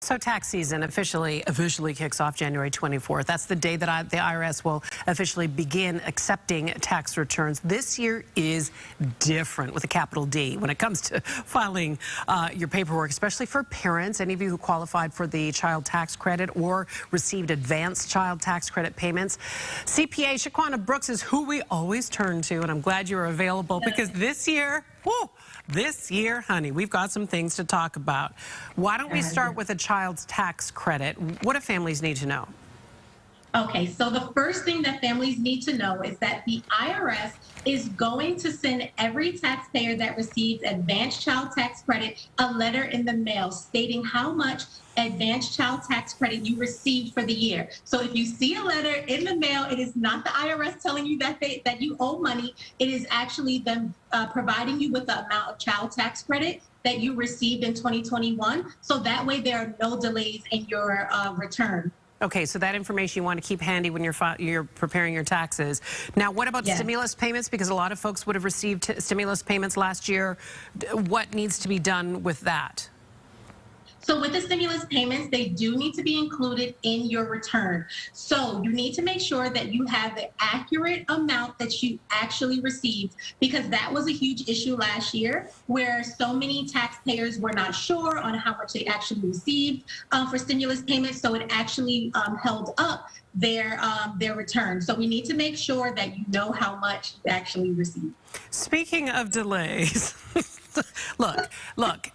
So tax season officially kicks off January 24th. That's the day that the IRS will officially begin accepting tax returns. This year is different with a capital D when it comes to filing your paperwork, especially for parents, any of you who qualified for the child tax credit or received advanced child tax credit payments. CPA Shaquana Brooks is who we always turn to, and I'm glad you're available because this year, honey, we've got some things to talk about. Why don't we start with a child's tax credit? What do families need to know? Okay, so the first thing that families need to know is that the IRS is going to send every taxpayer that receives advanced child tax credit a letter in the mail stating how much advanced child tax credit you received for the year. So if you see a letter in the mail, it is not the IRS telling you that you owe money. It is actually them providing you with the amount of child tax credit that you received in 2021. So that way there are no delays in your return. Okay, so that information you want to keep handy when you're preparing your taxes. Now, what about stimulus payments? Because a lot of folks would have received stimulus payments last year. What needs to be done with that? So with the stimulus payments, they do need to be included in your return. So you need to make sure that you have the accurate amount that you actually received, because that was a huge issue last year where so many taxpayers were not sure on how much they actually received for stimulus payments. So it actually held up their return. So we need to make sure that you know how much you actually received. Speaking of delays, look.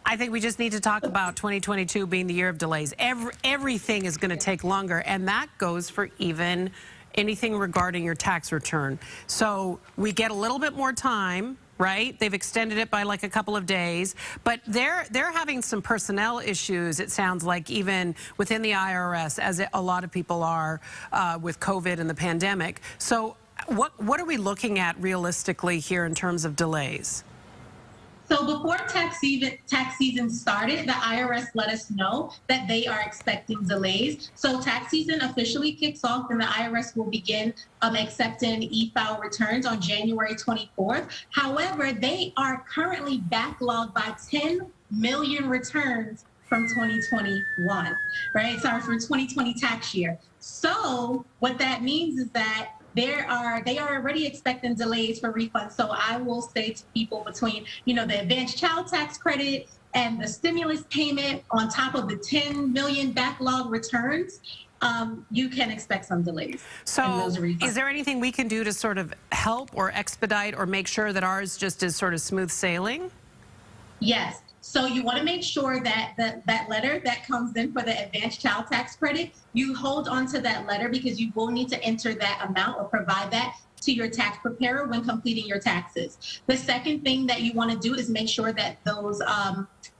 I think we just need to talk about 2022 being the year of delays. Everything is going to take longer, and that goes for even anything regarding your tax return. So we get a little bit more time, right? They've extended it by like a couple of days, but they're having some personnel issues, it sounds like, even within the IRS, as a lot of people are with COVID and the pandemic. So what are we looking at realistically here in terms of delays? So before tax season started, the IRS let us know that they are expecting delays. So tax season officially kicks off and the IRS will begin accepting e-file returns on January 24th. However, they are currently backlogged by 10 million returns from 2021, right? Sorry, for 2020 tax year. So what that means is that they are already expecting delays for refunds. So I will say to people, between the advanced child tax credit and the stimulus payment on top of the 10 million backlog returns, you can expect some delays. So is there anything we can do to sort of help or expedite or make sure that ours just is sort of smooth sailing? Yes. So you want to make sure that that letter that comes in for the advanced child tax credit, you hold on to that letter, because you will need to enter that amount or provide that to your tax preparer when completing your taxes. The second thing that you want to do is make sure that those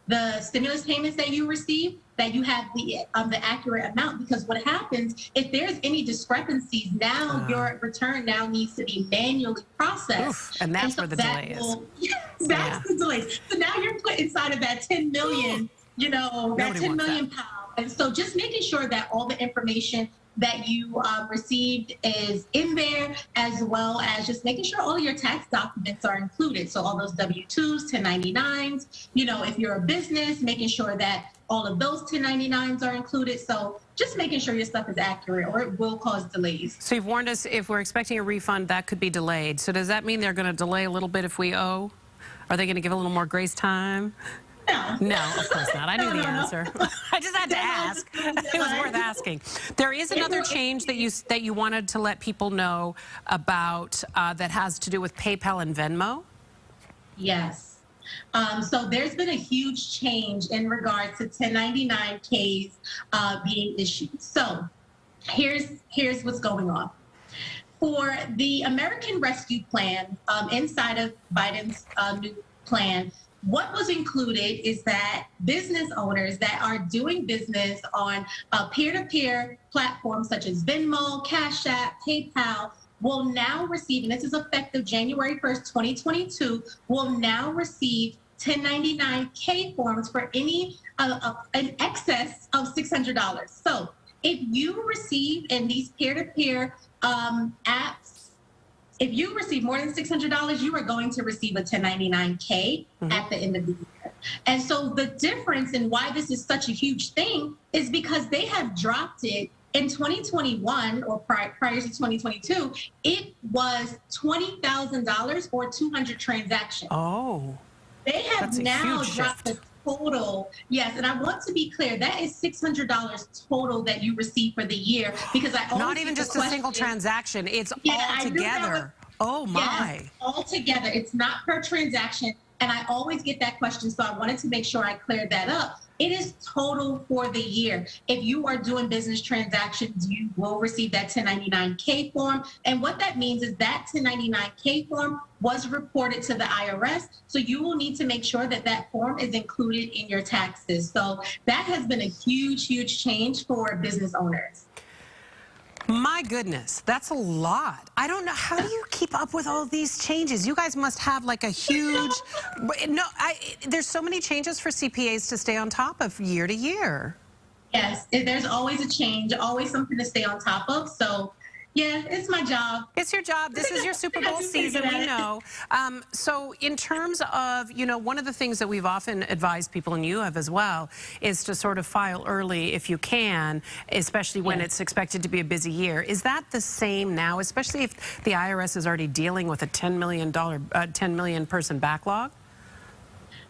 the stimulus payments that you receive, that you have the accurate amount, because what happens if there's any discrepancies, now your return now needs to be manually processed. Oof, and that's where the delay is. That's the delay. So now you're put inside of that 10 million, that 10 million pounds. And so just making sure that all the information that you received is in there, as well as just making sure all your tax documents are included. So all those W-2s, 1099s, if you're a business, making sure that all of those 1099s are included. So just making sure your stuff is accurate, or it will cause delays. So you've warned us if we're expecting a refund, that could be delayed. So does that mean they're going to delay a little bit if we owe? Are they going to give a little more grace time? No, of course not. I knew the answer. I just had to ask. It was worth asking. There is another change that you wanted to let people know about that has to do with PayPal and Venmo. Yes. So there's been a huge change in regards to 1099-Ks being issued. So here's what's going on. For the American Rescue Plan, inside of Biden's new plan, what was included is that business owners that are doing business on peer-to-peer platforms such as Venmo, Cash App, PayPal will now receive, and this is effective January 1st, 2022, will now receive 1099-K forms for any an excess of $600. So if you receive in these peer-to-peer apps, if you receive more than $600, you are going to receive a 1099-K at the end of the year. And so the difference in why this is such a huge thing is because they have dropped it in 2021 or prior to 2022. It was $20,000 or 200 transactions. Oh, They have that's a now huge dropped shift. the total. Yes, and I want to be clear, that is $600 total that you receive for the year, because I always Not even get the just a single question. transaction. It's Yeah, all I knew that together. Oh my. Yes, all together. It's not per transaction. And I always get that question, so I wanted to make sure I cleared that up. It is total for the year. If you are doing business transactions, you will receive that 1099-K form. And what that means is that 1099-K form was reported to the IRS. So you will need to make sure that that form is included in your taxes. So that has been a huge, huge change for business owners. My goodness, that's a lot. I don't know. How do you keep up with all these changes? You guys must have like a huge... No, there's so many changes for CPAs to stay on top of year to year. Yes, there's always a change, always something to stay on top of. So, yeah, it's my job. It's your job. This is your Super Bowl season, we know. So in terms of, you know, one of the things that we've often advised people, and you have as well, is to sort of file early if you can, especially when it's expected to be a busy year. Is that the same now, especially if the IRS is already dealing with a $10 million person backlog?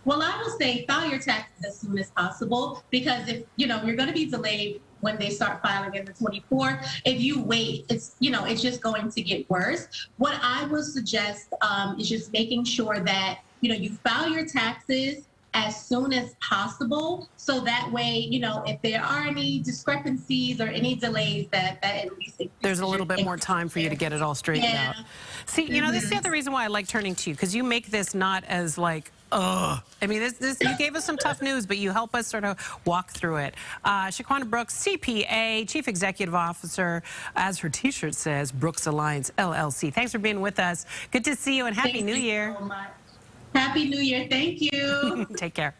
Well, I will say file your taxes as soon as possible, because if you're going to be delayed when they start filing in the 24th. If you wait, it's just going to get worse. What I would suggest is just making sure that you file your taxes as soon as possible, so that way if there are any discrepancies or any delays, that at least there's a little bit more time for you to get it all straightened out. See, this is the other reason why I like turning to you, because you make this not as like, ugh. I mean, you gave us some tough news, but you help us sort of walk through it. Shaquana Brooks, CPA, Chief Executive Officer, as her T-shirt says, Brooks Alliance, LLC. Thanks for being with us. Good to see you, and Happy New Year. So much. Happy New Year. Thank you. Take care.